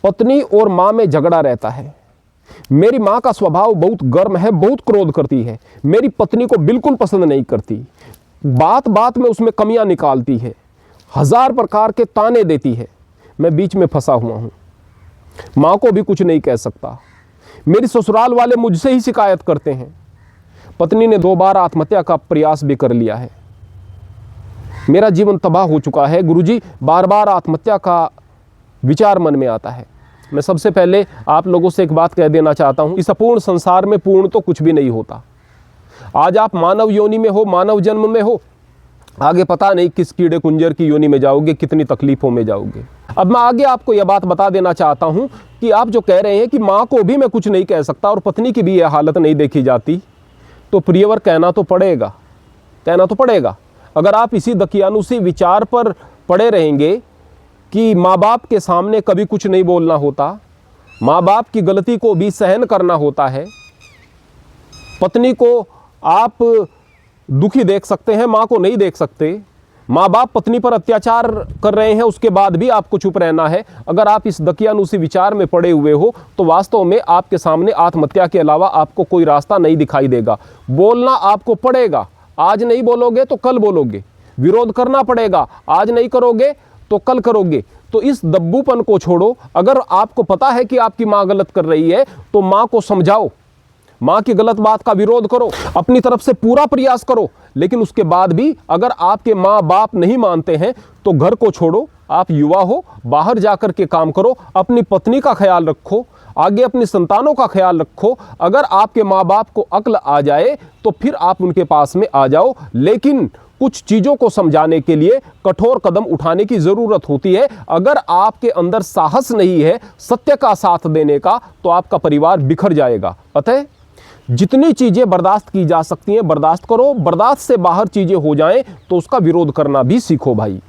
पत्नी और माँ में झगड़ा रहता है। मेरी माँ का स्वभाव बहुत गर्म है, बहुत क्रोध करती है, मेरी पत्नी को बिल्कुल पसंद नहीं करती, बात बात में उसमें कमियां निकालती है, 1000 प्रकार के ताने देती है। मैं बीच में फंसा हुआ हूँ, माँ को भी कुछ नहीं कह सकता। मेरी ससुराल वाले मुझसे ही शिकायत करते हैं। पत्नी ने 2 बार आत्महत्या का प्रयास भी कर लिया है। मेरा जीवन तबाह हो चुका है गुरुजी, बार बार आत्महत्या का विचार मन में आता है। मैं सबसे पहले आप लोगों से एक बात कह देना चाहता हूँ, इस अपूर्ण संसार में पूर्ण तो कुछ भी नहीं होता। आज आप मानव योनि में हो, मानव जन्म में हो, आगे पता नहीं किस कीड़े कुंजर की योनि में जाओगे, कितनी तकलीफों में जाओगे। अब मैं आगे आपको यह बात बता देना चाहता हूँ कि आप जो कह रहे हैं कि माँ को भी मैं कुछ नहीं कह सकता और पत्नी की भी यह हालत नहीं देखी जाती, तो प्रियवर कहना तो पड़ेगा, कहना तो पड़ेगा। अगर आप इसी दकियानुसी विचार पर पड़े रहेंगे कि माँ बाप के सामने कभी कुछ नहीं बोलना होता, माँ बाप की गलती को भी सहन करना होता है, पत्नी को आप दुखी देख सकते हैं, माँ को नहीं देख सकते, माँ बाप पत्नी पर अत्याचार कर रहे हैं, उसके बाद भी आपको चुप रहना है, अगर आप इस दकियानुसी विचार में पड़े हुए हो तो वास्तव में आपके सामने आत्महत्या के अलावा आपको कोई रास्ता नहीं दिखाई देगा। बोलना आपको पड़ेगा, आज नहीं बोलोगे तो कल बोलोगे, विरोध करना पड़ेगा, आज नहीं करोगे तो कल करोगे। तो इस दब्बूपन को छोड़ो। अगर आपको पता है कि आपकी माँ गलत कर रही है तो माँ को समझाओ, माँ की गलत बात का विरोध करो, अपनी तरफ से पूरा प्रयास करो। लेकिन उसके बाद भी अगर आपके माँ बाप नहीं मानते हैं तो घर को छोड़ो, आप युवा हो, बाहर जाकर के काम करो, अपनी पत्नी का ख्याल रखो, आगे अपनी संतानों का ख्याल रखो। अगर आपके माँ बाप को अक्ल आ जाए तो फिर आप उनके पास में आ जाओ, लेकिन कुछ चीज़ों को समझाने के लिए कठोर कदम उठाने की ज़रूरत होती है। अगर आपके अंदर साहस नहीं है सत्य का साथ देने का तो आपका परिवार बिखर जाएगा। अतः जितनी चीज़ें बर्दाश्त की जा सकती हैं बर्दाश्त करो, बर्दाश्त से बाहर चीज़ें हो जाएं तो उसका विरोध करना भी सीखो भाई।